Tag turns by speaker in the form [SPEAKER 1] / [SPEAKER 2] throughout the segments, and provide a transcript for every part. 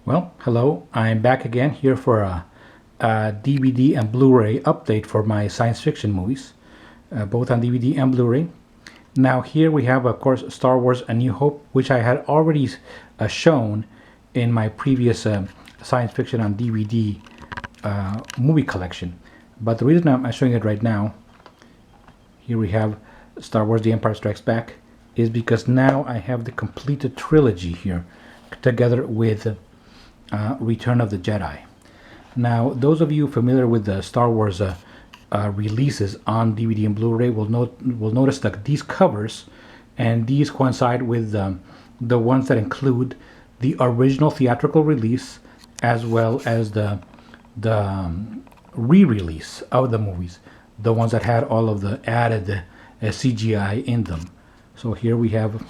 [SPEAKER 1] Well, hello. I'm back again here for a DVD and Blu Ray update for my science fiction movies, both on DVD and Blu Ray. Now, here we have, of course, Star Wars A New Hope, which I had already shown in my previous science fiction on DVD movie collection. But the reason I'm showing it right now, here we have Star Wars The Empire Strikes Back, is because now I have the completed trilogy here together with Return of the Jedi. Now, those of you familiar with the Star Wars releases on DVD and Blu-ray will notice that these covers and these coincide with the ones that include the original theatrical release as well as the re-release of the movies, the ones that had all of the added CGI in them. So here we have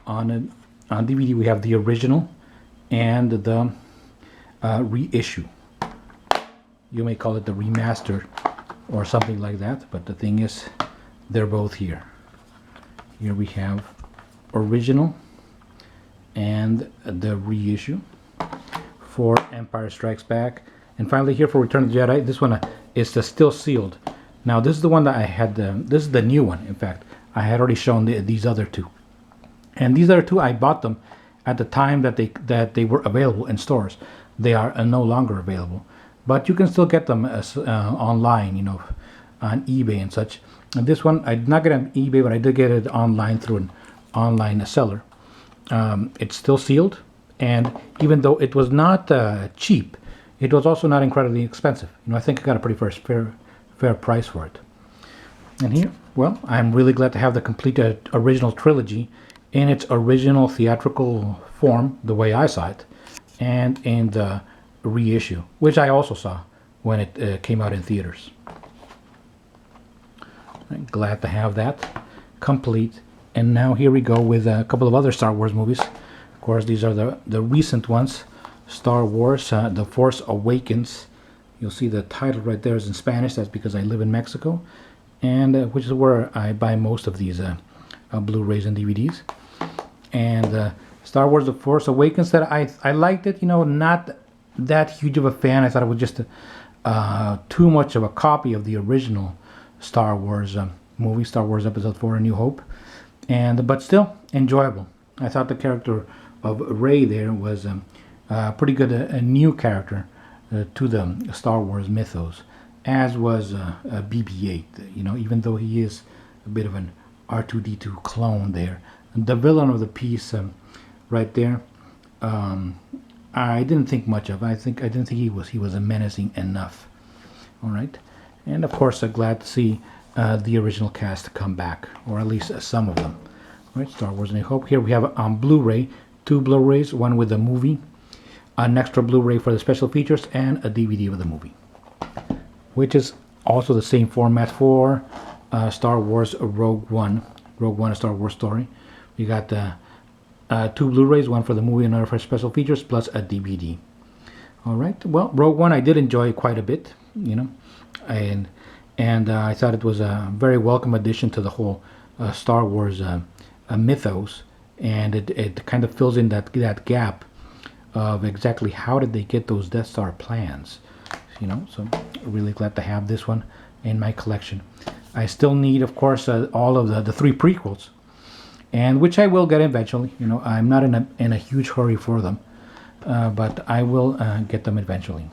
[SPEAKER 1] on DVD we have the original and the reissue. You may call it the remaster or something like that, but the thing is, they're both here. Here we have original and the reissue for Empire Strikes Back, and finally here for Return of the Jedi. This one is still sealed. Now this is the one that I had. This is the new one. In fact, I had already shown these other two, and these other two I bought them at the time that they were available in stores. They are no longer available, but you can still get them online, on eBay and such. And this one I did not get on eBay, but I did get it online through an online seller. It's still sealed, and even though it was not cheap, it was also not incredibly expensive. I think I got a pretty fair price for it. And here, well, I'm really glad to have the complete original trilogy in its original theatrical form, the way I saw it, and in the reissue, which I also saw when it came out in theaters. I'm glad to have that complete. And now here we go with a couple of other Star Wars movies. Of course, these are the recent ones. Star Wars, The Force Awakens. You'll see the title right there is in Spanish. That's because I live in Mexico, and which is where I buy most of these Blu-rays and DVDs. And Star Wars The Force Awakens, that I liked it, not that huge of a fan. I thought it was just too much of a copy of the original Star Wars movie, Star Wars Episode 4 A New Hope, but still enjoyable. I thought the character of Rey there was pretty good, a new character to the Star Wars mythos, as was BB-8, even though he is a bit of an R2-D2 clone there. The villain of the piece right there, I didn't think much of. I didn't think he was menacing enough. All right, and of course I'm glad to see the original cast come back, or at least some of them. All right, Star Wars A New Hope. Here we have on Blu-ray, 2 Blu-rays, one with the movie, an extra Blu-ray for the special features, and a DVD of the movie, which is also the same format for Star Wars Rogue One. Rogue One, A Star Wars Story. We got 2 Blu-rays, one for the movie and another for special features, plus a DVD. All right. Well, Rogue One I did enjoy quite a bit, and I thought it was a very welcome addition to the whole Star Wars mythos, and it kind of fills in that gap of exactly how did they get those Death Star plans, So really glad to have this one in my collection. I still need, of course, all of the 3 prequels, and which I will get eventually. I'm not in a huge hurry for them, but I will get them eventually.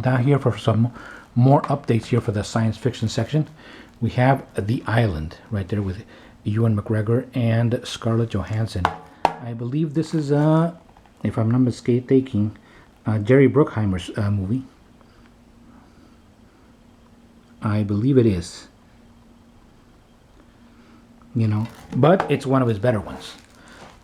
[SPEAKER 1] Now here for some more updates here for the science fiction section, we have The Island right there with Ewan McGregor and Scarlett Johansson. I believe this is, if I'm not mistaken, Jerry Bruckheimer's movie. I believe it is. But it's one of his better ones.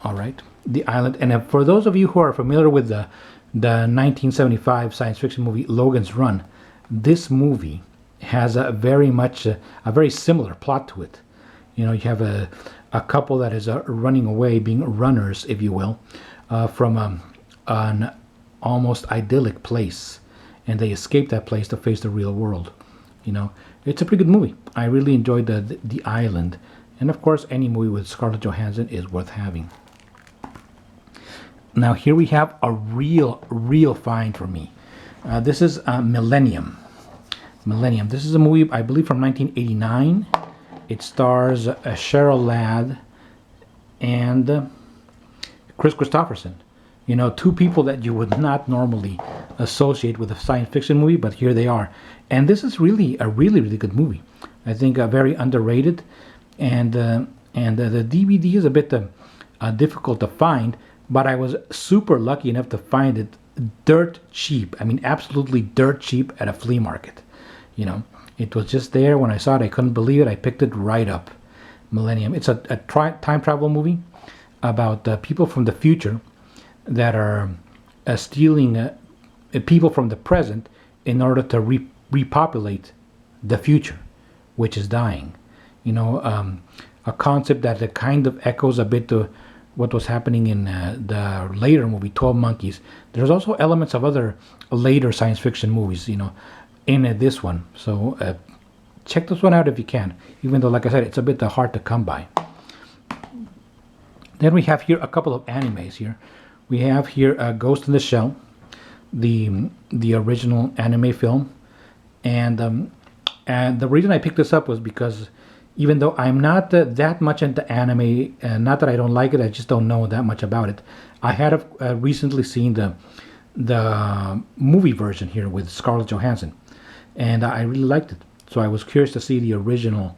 [SPEAKER 1] All right, The Island. And for those of you who are familiar with the 1975 science fiction movie Logan's Run, this movie has a very similar plot to it. You have a couple that is running away, being runners, if you will, from an almost idyllic place, and they escape that place to face the real world. It's a pretty good movie. I really enjoyed the Island, and of course any movie with Scarlett Johansson is worth having. Now here we have a real find for me. This is Millennium. Millennium. This is a movie, I believe, from 1989. It stars Cheryl Ladd and Chris Christopherson. You know, two people that you would not normally associate with a science fiction movie, but here they are. And this is really a really good movie. I think very underrated, and the DVD is a bit difficult to find, but I was super lucky enough to find it dirt cheap. I mean, absolutely dirt cheap at a flea market. You know, it was just there. When I saw it, I couldn't believe it. I picked it right up. Millennium. It's a time travel movie about people from the future that are stealing people from the present in order to repopulate the future, which is dying. You know, a concept that kind of echoes a bit to what was happening in the later movie 12 Monkeys. There's also elements of other later science fiction movies, you know, in this one. So check this one out if you can, even though, like I said, it's a bit hard to come by. Then we have here a couple of animes here. We have here Ghost in the Shell, the original anime film, and the reason I picked this up was because even though I'm not that much into anime, not that I don't like it, I just don't know that much about it. I had recently seen the movie version here with Scarlett Johansson, and I really liked it. So I was curious to see the original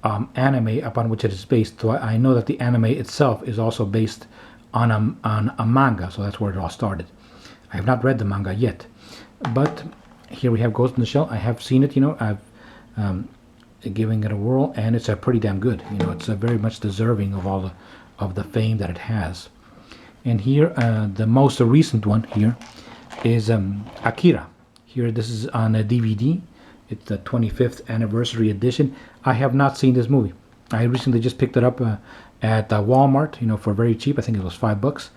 [SPEAKER 1] anime upon which it is based. So I know that the anime itself is also based on a manga, so that's where it all started. I have not read the manga yet, but here we have Ghost in the Shell. I have seen it, you know, I've giving it a whirl, and it's pretty damn good. You know, it's very much deserving of all the fame that it has. And here, the most recent one here is Akira. Here, this is on a DVD. It's the 25th anniversary edition. I have not seen this movie. I recently just picked it up at Walmart, you know, for very cheap. I think it was $5,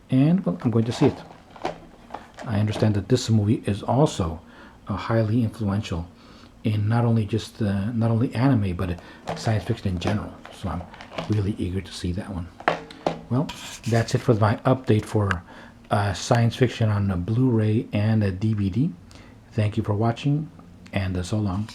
[SPEAKER 1] and well, I'm going to see it. I understand that this movie is also highly influential in not only anime, but science fiction in general. So I'm really eager to see that one. Well, that's it for my update for science fiction on a Blu-ray and a DVD. Thank you for watching, and so long.